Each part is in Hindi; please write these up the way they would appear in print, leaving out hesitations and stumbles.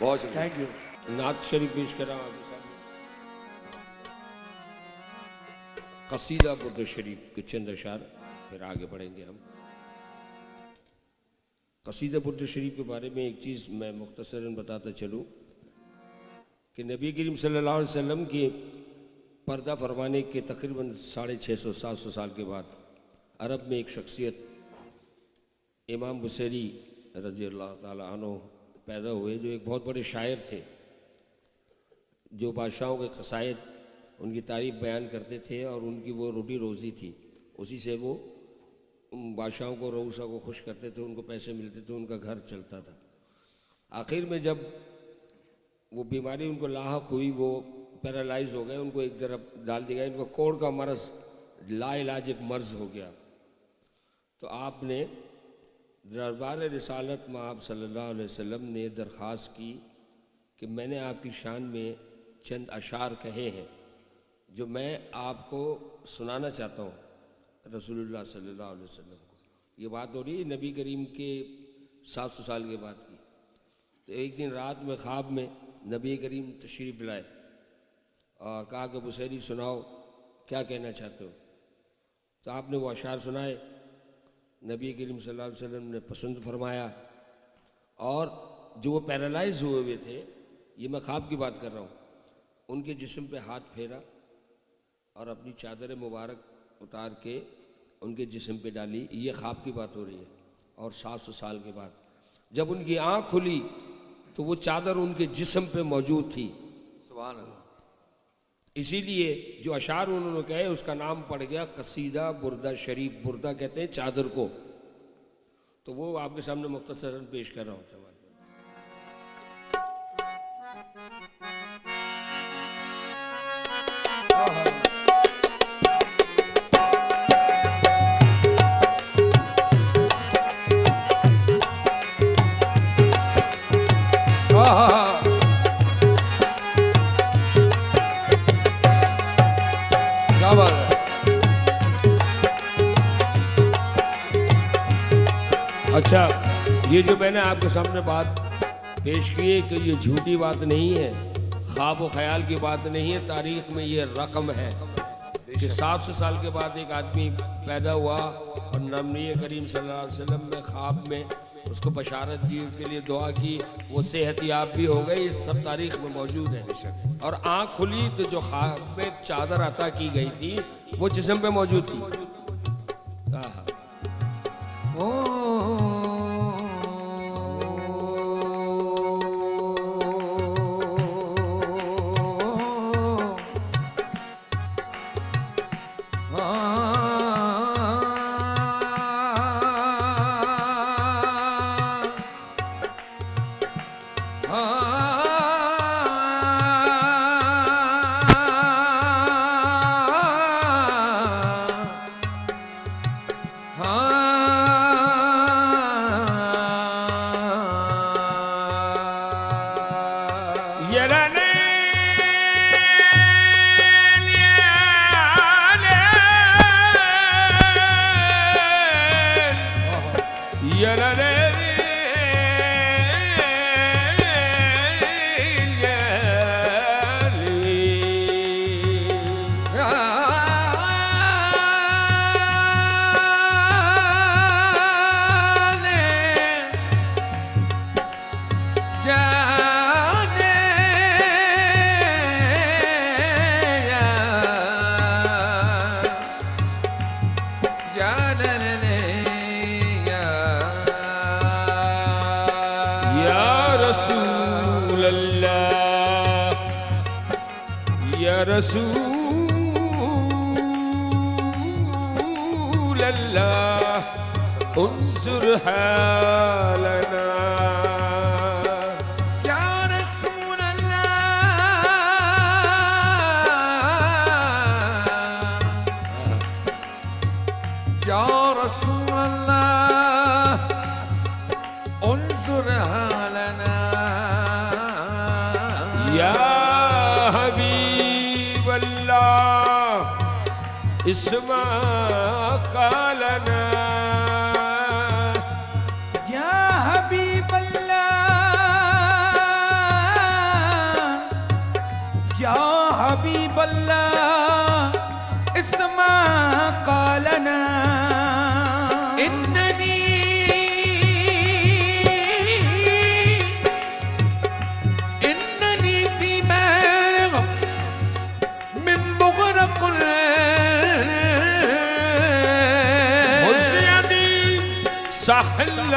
बहुत थैंक यू। नात शरीफ पेश कर रहा हूँ आपके सामने। कसीदा बुर्द शरीफ के चंद अशार, फिर आगे बढ़ेंगे हम। कसीदा बुर्द शरीफ के बारे में एक चीज़ मैं मुख्तसरन बताता चलूँ कि नबी करीम सल्लल्लाहु अलैहि वसल्लम के पर्दा फरमाने के तकरीबन 650-700 साल के बाद अरब में एक शख्सियत इमाम बुसैरी रज़ी अल्लाह ताला अन्हु पैदा हुए, जो एक बहुत बड़े शायर थे, जो बादशाहों के कसायद उनकी तारीफ़ बयान करते थे और उनकी वो रोटी रोज़ी थी, उसी से वो बादशाहों को रऊसा को खुश करते थे, उनको पैसे मिलते थे, उनका घर चलता था। आखिर में जब वो बीमारी उनको लाहक हुई, वो पैरालाइज हो गए, उनको एक तरफ डाल दिया गया, उनको कोढ़ का मर्ज़ लाइलाज एक मर्ज़ हो गया। तो आपने दरबार रिसालत में आप सल्लल्लाहु अलैहि वसल्लम ने दरख्वास्त की कि मैंने आपकी शान में चंद अशार कहे हैं जो मैं आपको सुनाना चाहता हूँ रसूलुल्लाह सल्लल्लाहु अलैहि वसल्लम को। ये बात हो रही है नबी करीम के 700 साल के बाद की। तो एक दिन रात में ख्वाब में नबी करीम तशरीफ़ लाए और कहा कि बुसैरी सुनाओ, क्या कहना चाहते हो। तो आपने वो अशार सुनाए, नबी करीम सल्लल्लाहु अलैहि वसल्लम ने पसंद फरमाया। और जो वो पैरालाइज हुए हुए थे, ये मैं ख्वाब की बात कर रहा हूँ, उनके जिस्म पे हाथ फेरा और अपनी चादर मुबारक उतार के उनके जिस्म पे डाली। ये ख्वाब की बात हो रही है। और 700 साल के बाद जब उनकी आँख खुली तो वो चादर उनके जिस्म पे मौजूद थी। सुभान अल्लाह। इसीलिए जो अशार उन्होंने कहे उसका नाम पड़ गया कसीदा बुर्दा शरीफ। बुर्दा कहते हैं चादर को। तो वो आपके सामने मुख्तसरन पेश कर रहा हूँ। अच्छा, ये जो मैंने आपके सामने बात पेश की है कि ये झूठी बात नहीं है, ख्वाब व ख्याल की बात नहीं है, तारीख में ये रकम है कि 700 साल के बाद एक आदमी पैदा हुआ और नबी करीम सल्लल्लाहु अलैहि वसल्लम ने ख्वाब में उसको बशारत दी, उसके लिए दुआ की, वो सेहतियाब भी हो गई। ये सब तारीख में मौजूद है। और आँख खुली तो जो ख्वाब में चादर अता की गई थी वो जिस्म पे मौजूद थी। रसूल अल्लाह उन्जुर हालना या रसूल अल्लाह या रसूल अल्लाह उन्जुर हालना या इस्मा कालना या हबीब अल्लाह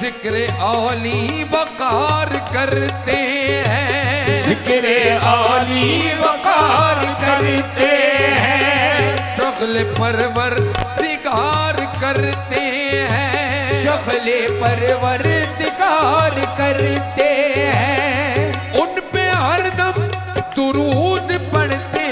जिक्र आली वकार करते हैं जिक्र आली वकार करते हैं शगल परवर दिगार करते हैं शगले परवरदिगार करते हैं उन पे हरदम दुरूद पढ़ते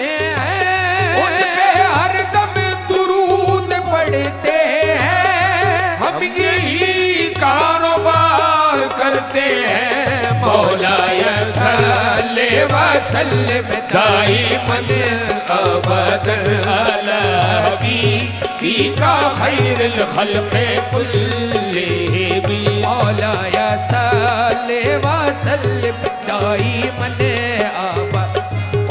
हैं उन पे हरदम दुरूद पढ़ते हैं हम यही कारोबार करते हैं मौलाया सल्ले व सल्लिम दाइमन अबदन अला हबीबिका खैरुल खल्क़ि कुल्लिहिम मौलाया सल्ले व सल्लिम दाइमन अबद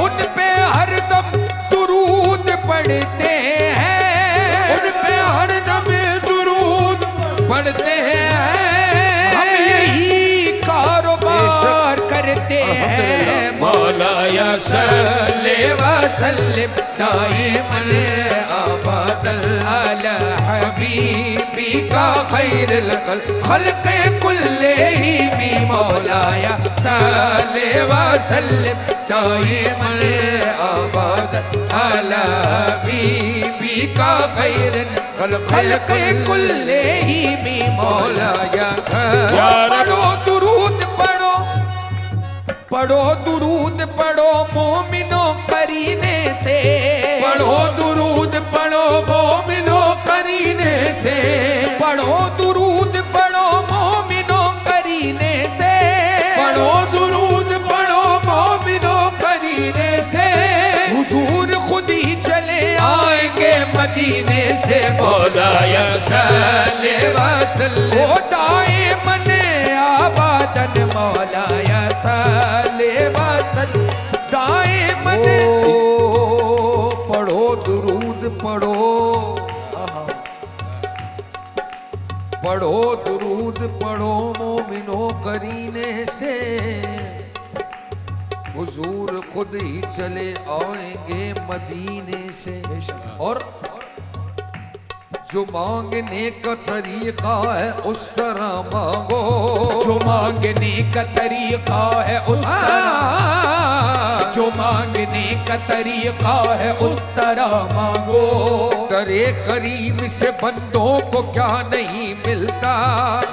उन पे हरदम दुरूद पढ़ते हैं उन पे हरदम दुरूद पढ़ते हैं हम यही कारोबार करते हैं मौलाया सल्ले व सल्लिम दाइमन अबदन अला हबीबिका खैरुल खल्क़ि कुल्लिहिम मौलाया सल्ले व सल्लिम दाइमन अबदन अला हबीबिका खैरुल खल्क़ि कुल्लिहिम मौलाया पढ़ो दुरूद पढ़ो पढ़ो दुरूद पढ़ो मोमिनो करीने से पढ़ो दुरूद पढ़ो मोमिनो करीने से पढ़ो दुरूद पढ़ो मोमिनो करीने से पढ़ो दुरूद पढ़ो मोमिनो करीने से हुजूर खुद ही चले आएंगे मदीने से मौलाया सल्ले व सल्लिम ओ दाइमन आबादन मौलाया सल्ले व सल्लिम दाइमन पढ़ो दुरूद पढ़ो पढ़ो दुरूद पढ़ो मोमिनो करीने से हुजूर खुद ही चले आएंगे मदीने से और जो मांगने का तरीका है उस तरह मांगो जो मांगने का तरीका है उस तरह जो मांगने का तरीका है उस तरह मांगो दरे करीम से बंदों को क्या नहीं मिलता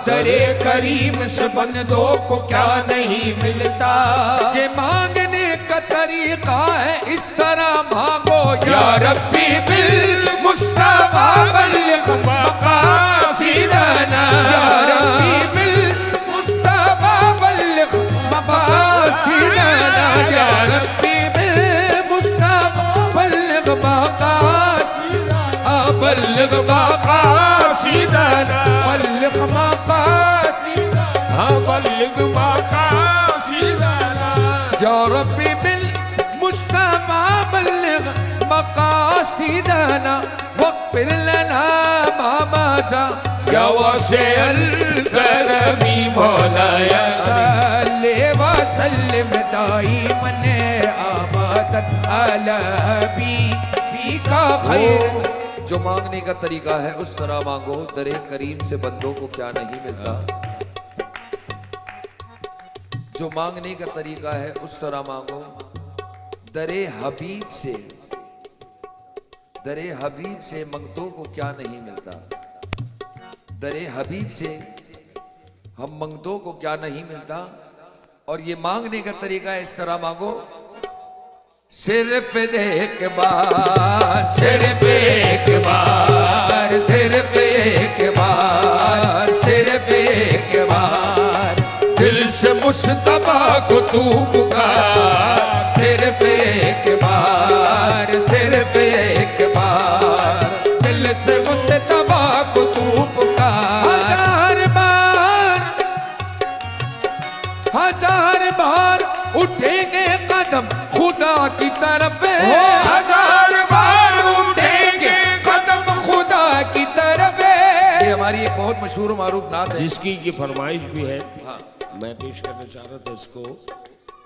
दरे करीम से बंदों को क्या नहीं मिलता ये मांगने का तरीका है इस तरह मांगो या रब्बी बिल मुस्तफा बल्लिग मकासिदना या रब्बी बिल मुस्तफा बल्लिग मकासिदना या रब्बी बिल मुस्तफा बल्लिग मकासिदना बल्लिग मकासिदना बल्लिग मकासिदना बल्लिग मकासिदना या रब्बी बिल मुस्तफा बल्लिग मकासिदना वग़फ़िर लना मा मज़ा या वासिअल करमी मौलाया सल्ले व सल्लिम दाइमन अबदन अला हबीबिका खैर जो मांगने का तरीका है उस तरह मांगो दरे करीम से बंदों को क्या नहीं मिलता जो मांगने का तरीका है उस तरह मांगो दरे हबीब से मंगतों को क्या नहीं मिलता दरे हबीब से हम मंगतों को क्या नहीं मिलता और ये मांगने का तरीका है इस तरह मांगो सिर्फ एक बार सिर्फ एक बार सिर्फ एक बार से मुस्तफा को तू पुकार, सिर्फ एक बार, सिर्फ एक बार, दिल से मुस्तफा को तू पुकार। हजार बार उठेंगे कदम खुदा की तरफ, हजार बार उठेंगे कदम खुदा की तरफ। ये हमारी एक बहुत मशहूर मारूफ नात है, जिसकी की फरमाइश भी है। हाँ। मैं पेश करना चाह रहा था इसको,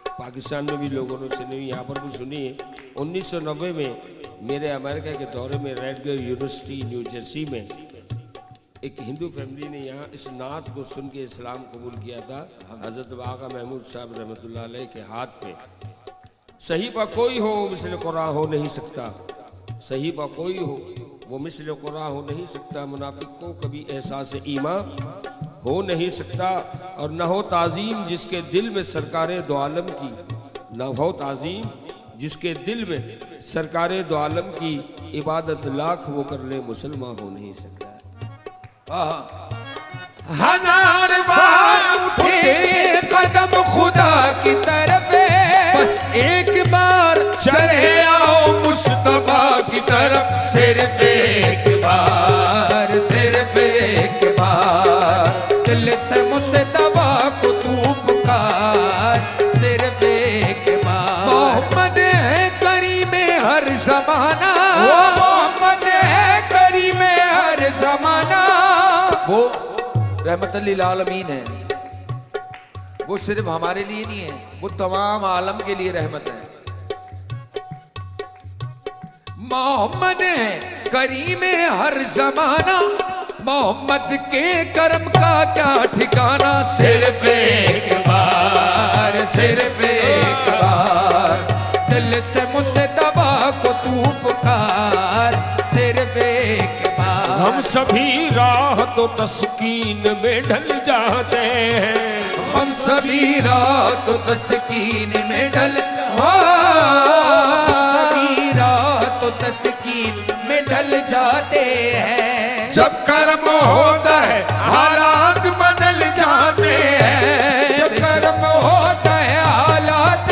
पाकिस्तान में भी लोगों ने सुनी, यहाँ पर भी सुनी है। 1990 में मेरे अमेरिका के दौरे में रेडगर यूनिवर्सिटी न्यू जर्सी में एक हिंदू फैमिली ने यहाँ इस नात को सुन के इस्लाम कबूल किया था। हजरत आका महमूद साहब रहमतुल्लाह अलैह के हाथ पे। सही पा कोई हो मिसल कुरान हो नहीं सकता, सही पा कोई हो वो मिसल कुरान हो नहीं सकता। मुनाफिक को कभी एहसास ईमान हो नहीं सकता, और न हो ताज़ीम जिसके दिल में सरकारे दो आलम की, न हो ताज़ीम जिसके दिल में सरकारे दो आलम की, इबादत लाख वो कर ले मुसलमान हो नहीं सकता। हजार बार उठेंगे कदम खुदा की तरफ, बस एक बार चले आओ मुस्तफा की तरफ, सिर्फ एक बार, सिर्फ एक बार, दिल से मुस्तफा को तू पुकार, सिर्फ एक बार। मोहम्मद है करीमे हर जमाना, वो मोहम्मद है करीमे हर जमाना। वो रहमतुल लिल आलमीन है, वो सिर्फ हमारे लिए नहीं है, वो तमाम आलम के लिए रहमत है। मोहम्मद है करीमे हर जमाना, मोहम्मद के करम का क्या ठिकाना, सिर्फ एक बार, सिर्फ एक बार, दिल से मुस्तफा को तू पुकार, सिर्फ एक बार। हम सभी राह तो तस्कीन में ढल जाते हैं, हम सभी रात तस्कीन में ढल, सभी रात तस्कीन में ढल जाते हैं। जब कर्म होता है हालात बदल जाते हैं, जब कर्म होता है हालात,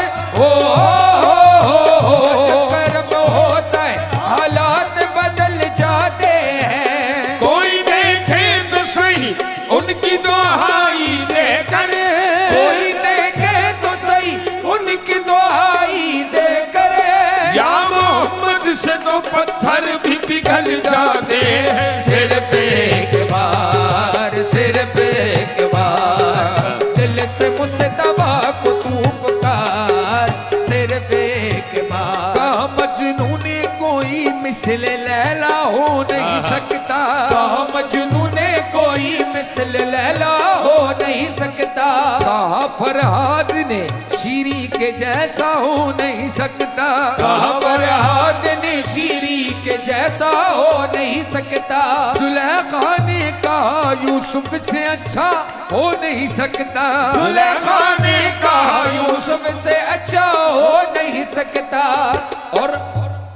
जब कर्म होता है हालात बदल जाते हैं। कोई देखे तो सही उनकी दुहाई दे करे, कोई देखे तो सही उनकी दुहाई दे करे, या मोहम्मद से तो पत्थर भी पिघल जाते हैं, सिर्फ एक बार, सिर्फ एक बार, दिल से मुस्तफा को तू पुकार, सिर्फ एक बार। कहा मजनू ने कोई मिसल लैला हो नहीं सकता, कहा मजनू ने कोई मिसल लैला हो नहीं सकता, कहा फरहाद ने शीरी के जैसा हो नहीं सकता, कहा फरहाद ने शीरी के जैसा हो नहीं सकता, सुलेखा ने कहा यूसुफ से अच्छा हो नहीं सकता, सुलेखा ने कहा यूसुफ से अच्छा हो नहीं सकता, और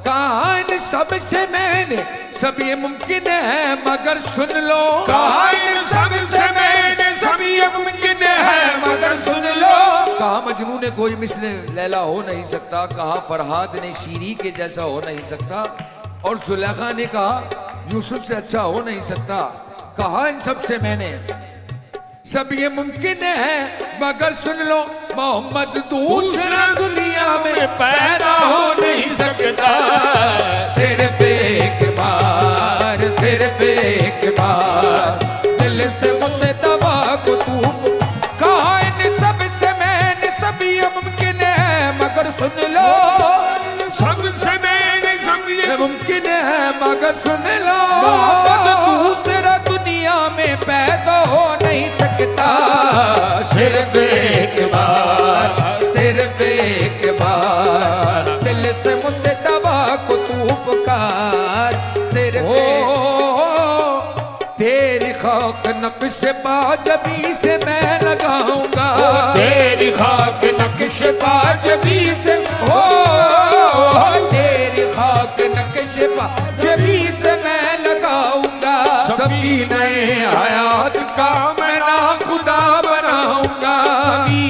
कहा इन सब से मैंने सब ये मुमकिन है मगर सुन लो, कहा इन सब से मैंने सब ये मुमकिन है मगर सुन लो, कहा मजनू ने कोई मिसले लैला हो नहीं सकता, कहा फरहाद ने शीरी के जैसा हो नहीं सकता, और सुलेखा ने कहा यूसुफ से अच्छा हो नहीं सकता। कहा इन सब से मैंने सब ये मुमकिन है मगर सुन लो, मोहम्मद दूसरा दुनिया में पैदा हो नहीं सकता, सिर्फ एक बार, सिर्फ एक बार, दिल से मुस्तफा को तू कहा इन सब से मैंने सब ये मुमकिन है मगर सुन लो, सबसे मैंने सब ये मुमकिन है मगर सुन लो, मोहम्मद दूसरा दुनिया में पैदा हो नहीं सकता, सिर्फ एक बार, सिर्फ एक बार, दिल से मुस्तफा को तू पुकार, सिर्फ तेरी खाक नक्श पाजबी से मैं लगाऊंगा, तेरी खाक नक्श पाजबी से हो, तेरी खाक नक्श पाजबी से मैं लगाऊंगा, सबकी नए हयात का मैं ना खुदा बनाऊंगा, सभी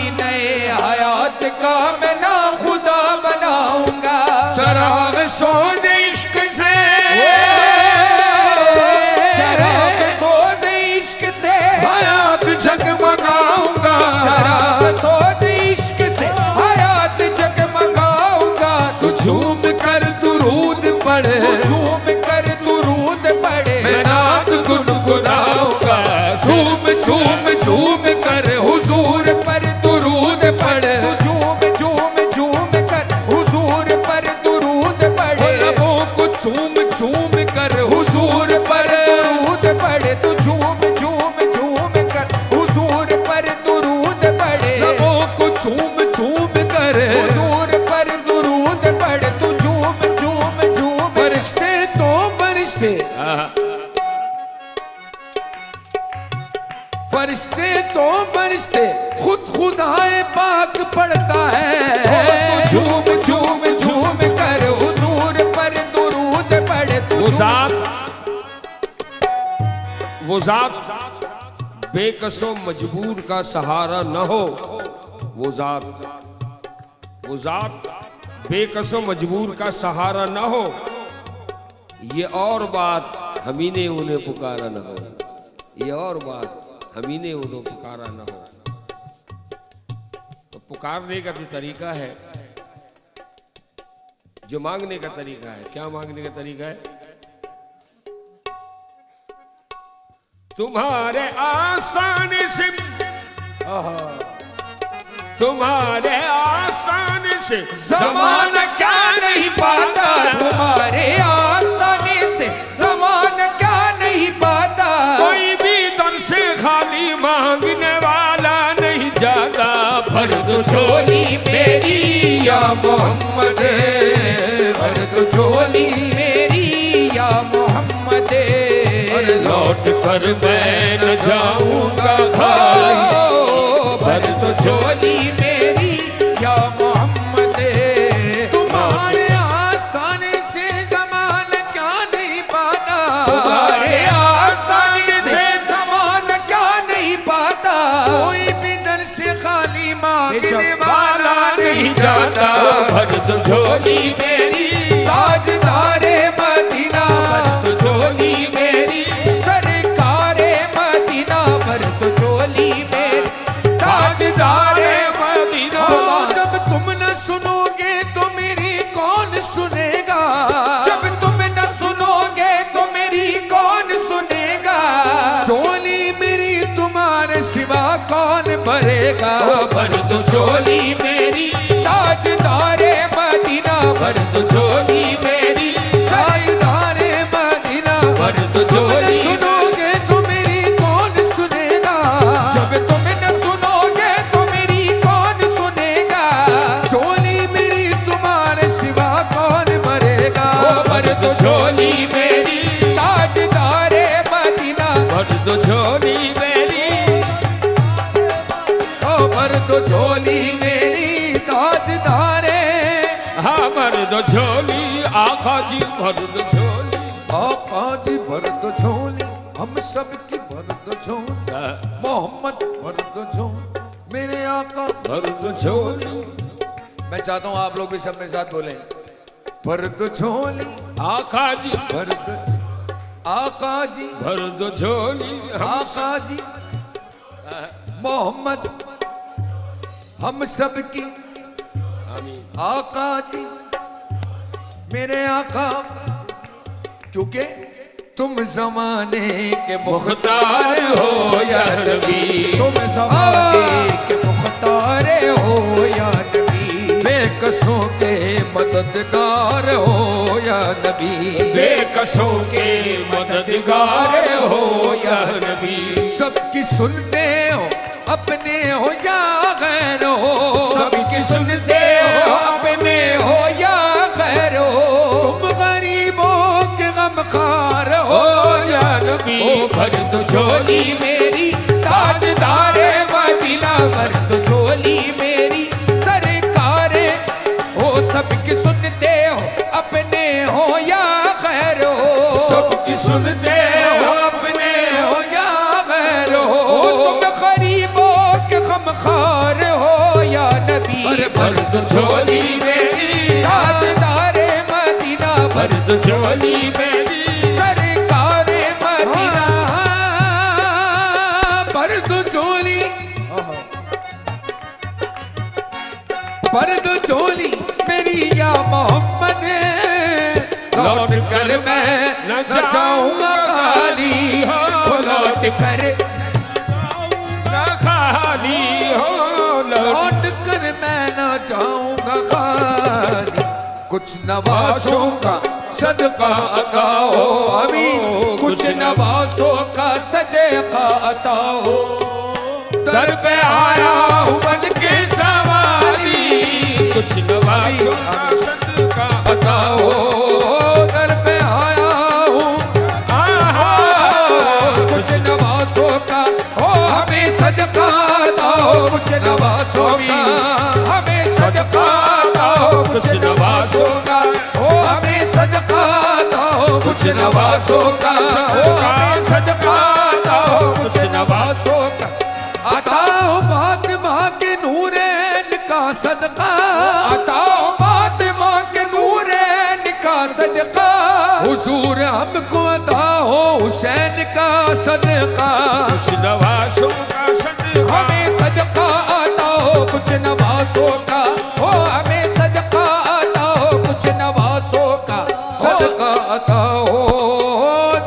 झूम कर हुजूर पर दुरूद पढ़े, तू झूम झूम झूम कर हुजूर पर दुरूद पढ़े। लबों को झूम झूम कर हुजूर पर दुरूद पढ़े, तू झूम झूम झूम। फरिश्ते तो फरिश्ते, फरिश्ते तो फरिश्ते खुद खुदाए पाक पढ़ता है। तू झूम झूम झूम कर हुजूर पर दुरूद पढ़े, तू वो जात बेकसों मजबूर का सहारा न हो। वो जात बेकसों मजबूर का सहारा न हो। ये और बात हमी ने उन्हें पुकारा न हो। ये और बात हमी ने उन्हें पुकारा न हो। तो पुकारने का जो तरीका है, जो मांगने का तरीका है, क्या मांगने का तरीका है? तुम्हारे आसान से, तुम्हारे आसान से ज़माना क्या नहीं पाता, तुम्हारे आस्ताने से ज़माना क्या नहीं पाता। कोई भी दर से खाली मांगने वाला नहीं जाता। भर दो झोली मेरी या मोहम्मद, भर दो झोली मेरी या मोहम्मद। लौट कर मैं न जाऊंगा खाली। भर दो झोली मेरी या मोहम्मद। तुम्हारे आसानी से ज़माना क्या नहीं पाता, तुम्हारे आस्ताने से ज़माना क्या नहीं पाता। कोई भी दर से खाली मांगने वाला नहीं जाता। भर दो झोली मेरी ताजदारे मदीना, भर दो झोली मेरी सरकारे मदीना। भर दो झोली मेरी ताजदारे मदीना। जब तुम न सुनोगे तो मेरी कौन सुनेगा, जब तुम न सुनोगे तो मेरी कौन सुनेगा। झोली मेरी तुम्हारे सिवा कौन भरेगा। भर दो झोली मेरी ताजदारे मदीना। भर दो झोली मेरी ताजदारे मदीना। भर दो तुम न झोली। सुनोगे तो मेरी कौन सुनेगा। जब तुम न सुनोगे तो मेरी कौन सुनेगा। झोली मेरी तुम्हारे सिवा कौन भरेगा। भर दो झोली मेरी ताजदारे मदीना। भर दो झोली मेरी, ओ भर दो झोली मेरी ताजदारे। हाँ भर दो झोली आका जी, भर दो झोली। आका जी भर दो झोली, हम सब की भर दो झोली। मोहम्मद भर दो झोली, मेरे आका भर दो झोली। मैं चाहता हूँ आप लोग भी सब मेरे साथ बोले, भर दो झोली आका जी, भर दो, आका जी भर दो झोली। आका जी मोहम्मद हम सब की आमीन। आका जी मेरे आका, क्योंकि तुम जमाने के मुख्तार हो या नबी। तुम ज़माने के मुख्तार हो या नबी। बेकसों के मददगार हो या नबी। बेकसों के मददगार हो या नबी। सबकी सुनते हो अपने हो या गैर हो। सबकी सुनते हो अपने हो या खैर हो। तुम गरीबों के गमखार हो या नबी। भर दो झोली मेरी ताजदारे मदीना। भर दो झोली मेरी सरकारे। हो सबकी सुनते हो अपने हो या खैर हो। सबकी सुनते हो अपने हो या गैर हो। तुम गरीबों के गमखार हो या नबी। भर दो झोली मेरी ताजदारे मदीना। भर दो झोली मेरी सरकारे मदीना। भर दो झोली, भर दो झोली मेरी या मोहम्मद। लौट कर मैं न जाऊंगा खाली हो। लौट कर ना खाली हो। लौट कर मैं न जाऊंगा खाली। कुछ नवासों का सदका अता हो हबीब, कुछ नवासों का सदका अता हो। दर पे आया हूँ बन के सवारी, कुछ नवासों का सदका अता हो। दर पे आया हूँ, कुछ नवासों का हो हमें सदका अता हो। कुछ नवासों का हमें सदका अता हो। कुछ नवासों का हो हमें सदका अता हो। कुछ नवासों का हो हमें सदका अता हो। कुछ नवासों का अता हो फातिमा के नूरैन का सदका, अता हो फातिमा के नूरैन का सदका। हुजूर हमको अता हो हुसैन का सदका, कुछ नवासों का सदका हमें सदका आता हो। कुछ नवासों का हो हमें सदका आता हो। कुछ नवासों का सदका अता हो।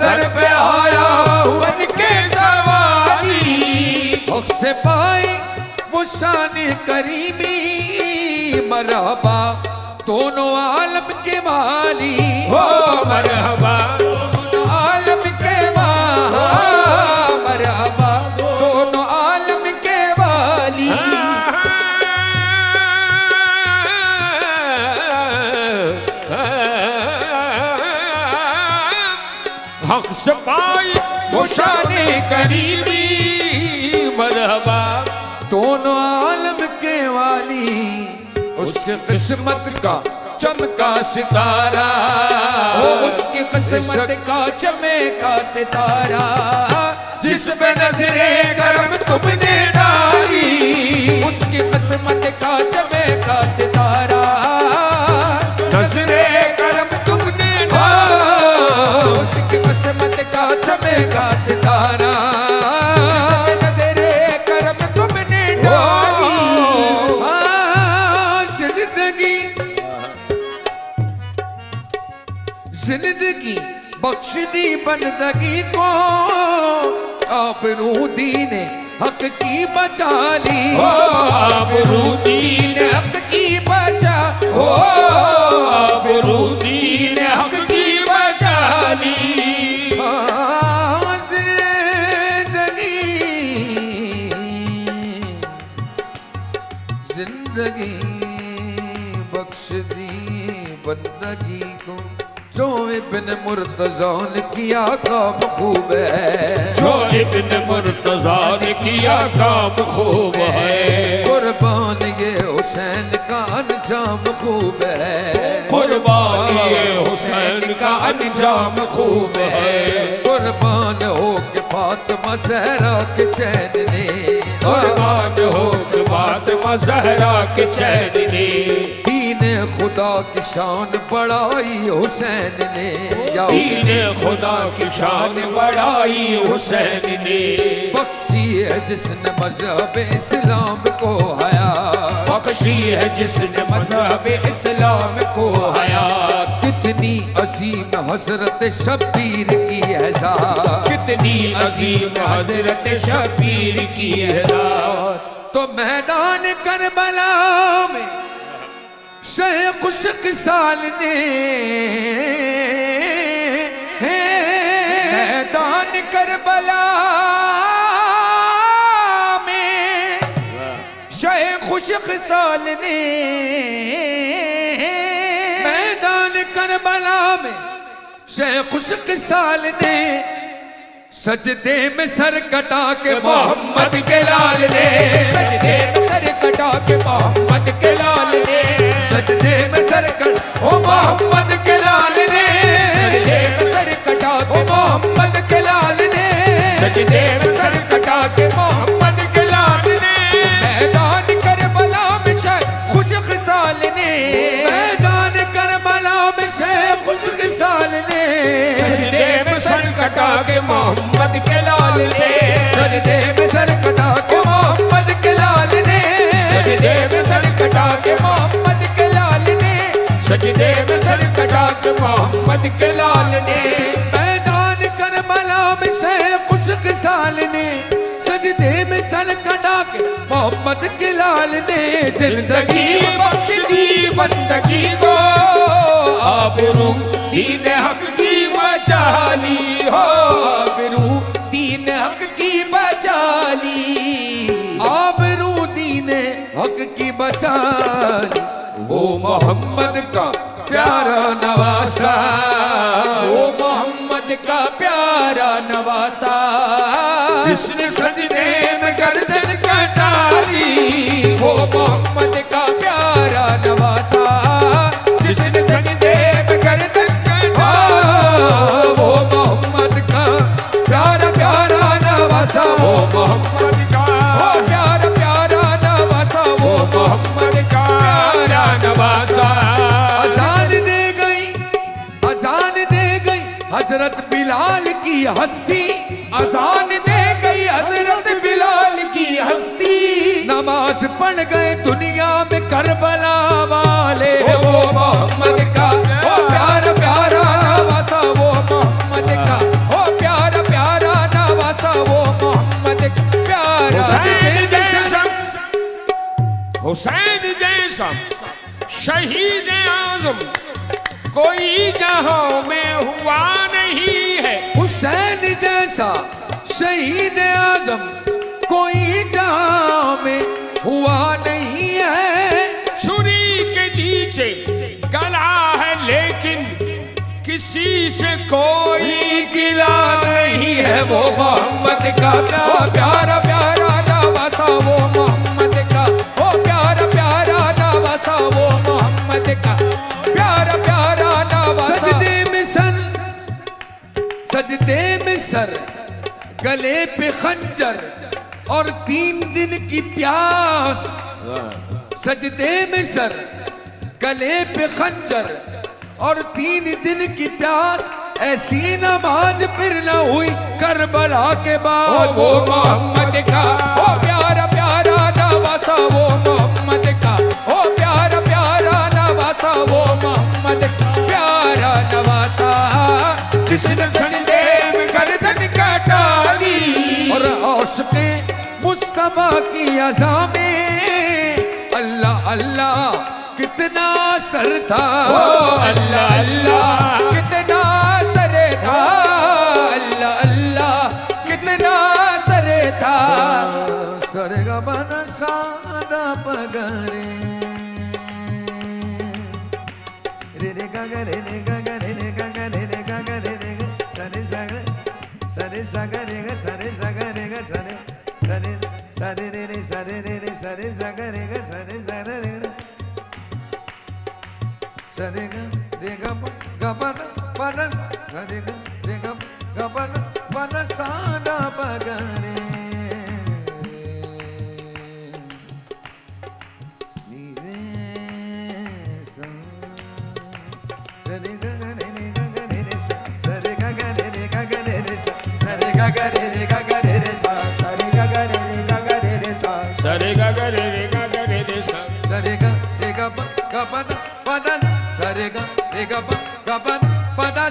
दर पे आया हूँ बन के सवारी, हक से पाई वो शान करीमी, मरहबा दोनों आलम के वाली, हो मरहबा दोनों आलम के वाली, मरहबा दोनों आलम के वाली। हक से पाई वो शाने करीबी, मरहबा दोनों आलम के वाली, उसके किस्मत का चमका सितारा, उसकी किस्मत का चमका सितारा, जिस पे नजरे करम तुमने डाली, उसकी किस्मत का चमका सितारा, नजरे करम तुमने डाली, उसकी किस्मत का चमका सितारा, नजरे करम तुमने डाली। जिंदगी बख्श दी बंदगी को, आबरू दीन हक की बचा ली, आबरू दीन हक की बचा, हो आबरू दीन हक की बचा ली। जिंदगी बख्श दी बंदगी को, जो इब्न मुर्तज़ा ने किया काम खूब है, जो इब्न मुर्तज़ा ने किया काम खूब है, कुर्बान ये हुसैन का अंजाम खूब है, कुर्बान ये हुसैन का अंजाम खूब है, कुर्बान हो के फातिमा ज़हरा के चैन ने, कुर्बान हो के फातिमा ज़हरा के चैन ने, दीन खुदा की शान बढ़ाई हुसैन ने, दीन खुदा की शान बढ़ाई हुसैन ने, बख्शी है जिसने मजहब इस्लाम को हयात, बख्शी है जिसने मजहब इस्लाम को हयात, कितनी अजीम हजरत शब्बीर की है ज़ात, कितनी अजीम हजरत शबीर की है ज़ात। तो मैदान करबला में शेख खुश किसाल ने, मैदान करबला में शेख खुश खसाल ने, मैदान करबला में शेख खुश किसाल ने, सजदे में सर कटा के मोहम्मद के लाल ने, सजदे में सर कटा के मोहम्मद के लाल ने, सजदे में सर कटा ओ मोहम्मद के लाल ने, सजदे में सर कटा ओ मोहम्मद के लाल ने, सजदे में सर कटा के मोहम्मद के लाल ने, मैदान करबला में शेख खुश खसाल ने, मैदान करबला में शेख खुश किसाल ने, सजदे में सर कटा के मोहम्मद के लाल ने, सजदे में सर कटा के मोहम्मद के लाल ने, सजदे में सर कटा के मोहम्मद के लाल ने, सजदे में सर कटा के मोहम्मद के लाल ने, मैदान करबला में शेख खुश किसाल ने, सजदे में सर कटा के मोहम्मद के लाल ने, जिंदगी बख्श दी बंदगी को, आबरू दीन हक की बचा ली हो, आबरू दीन हक की बचा ली, आबरू दीन हक की बचा ली, ओ मोहम्मद का प्यारा नवासा, ओ मोहम्मद का प्यारा नवासा, जिसने सजदे में गर्दन कटा ली, वो मोहम्मद का प्यारा नवासा, जिसने सजदे में गर्दन कटा, वो मोहम्मद का प्यारा प्यारा नवासा, वो मोहम्मद का प्यारा प्यारा नवासा, वो मोहम्मद का प्यारा नवासा। अजान दे गई, अजान दे गई हजरत बिलाल की हस्ती, अजान दे गई हजरत बिलाल की हस्ती, नमाज पढ़ गए दुनिया में करबला वाले, वो मोहम्मद का वो प्यारा प्यारा नवासा, वो मोहम्मद का वो प्यारा प्यारा नवासा, वो मोहम्मद का प्यारा। हुसैन जैसा शहीद आजम कोई जहां में हुआ नहीं है, हुसैन जैसा शहीद आजम कोई जहां में हुआ नहीं है, छुरी के नीचे गला है लेकिन किसी से कोई गिला नहीं है, वो मोहम्मद का प्यारा प्यारा नवासा, वो मोहम्मद का वो प्यारा प्यारा नवासा, वो मोहम्मद का प्यारा प्यारा नवासा। सजदे में सर, सजदे में सर, गले पे खंजर और 3 दिन की प्यास, सजदे में सर, गले पे खंजर और 3 दिन की प्यास, ऐसी नमाज फिर न हुई करबला के बाद, वो मोहम्मद का वो प्यारा प्यारा नवासा, वो मोहम्मद का वो प्यारा प्यारा नवासा, वो मोहम्मद का प्यारा नवासा, जिसने सजदे में गर्दन कटा ली, और आशिक़े मुस्तफा की अज़ा में अल्लाह अल्लाह कितना सर था, ओ अल्लाह अल्लाह कितना सर था, अल्लाह अल्लाह कितना सर था, सर गा बना सादा पगरे रे रे गा गा रे रे गा गा रे रे गा गा रे रे गा गा रे रे गा सरे सग सरे सग रे गा सरे सग रे गा सरे सरे सरे रे रे सरे रे रे सरे सग रे गा सरे सरे रे रे सरे गा रे गा प दा सरे गा रे गा प दा सादा पगरे सरे गा रे रे गा रे रे सरे गा रे रे गा रे रे सरे गा रे रे गा रे रे सरे गा रे रे गा रे रे सरे गा गा रे रे गा गा रे रे सा, सरे गा रे गा प दा सरे गा रे गा प दा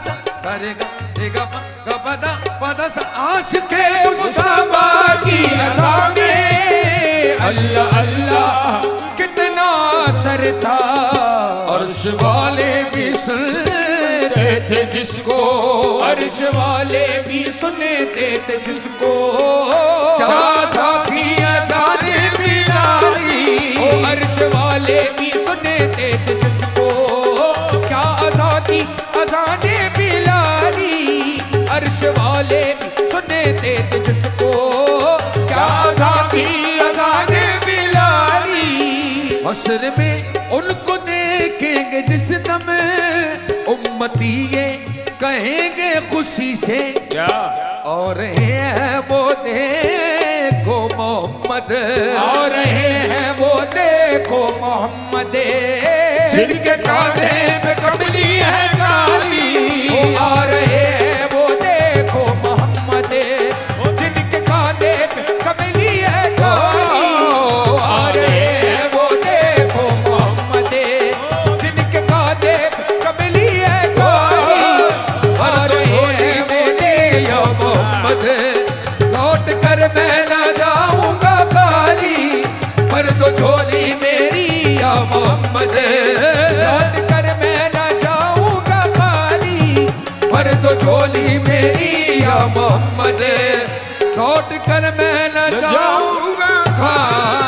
सरे गा रे गा प दा आशिक़े मुस्तफा की अज़ा में अल्लाह अल्लाह कितना सर था, अर्श वाले भी सुनते थे जिसको, अर्श वाले भी सुनते थे जिसको, क्या साथी अज़ाने बिलाली, ओ अर्श वाले भी सुनते थे जिसको, क्या आजादी अज़ाने बिलाली, अर्श वाले भी सुनते थे जिसको, क्या आजादी अज़ाने बिलाली, हश्र में उनको देखेंगे जिस दम उम्मती ये कहेंगे खुशी से, क्या और हैं वो देखो मोहम्मद, आ रहे हैं वो देखो मोहम्मद, जिनके कांधे पे कमली है काली, आ रहे हैं वो देखो मोहम्मद, जिनके कांधे पे कमली है काली, आ रहे हैं वो देखो मोहम्मद, जिनके कांधे पे कमली है काली, आ रहे हैं वो देखो मोहम्मद, लौट कर मैं ना जाऊंगा खाली, पर तो झोली मेरी या मोहम्मद, लौट कर मैं न जाऊंगा खाली, मेरी या मोहम्मद, लौट कर मैं न जाऊंगा खाक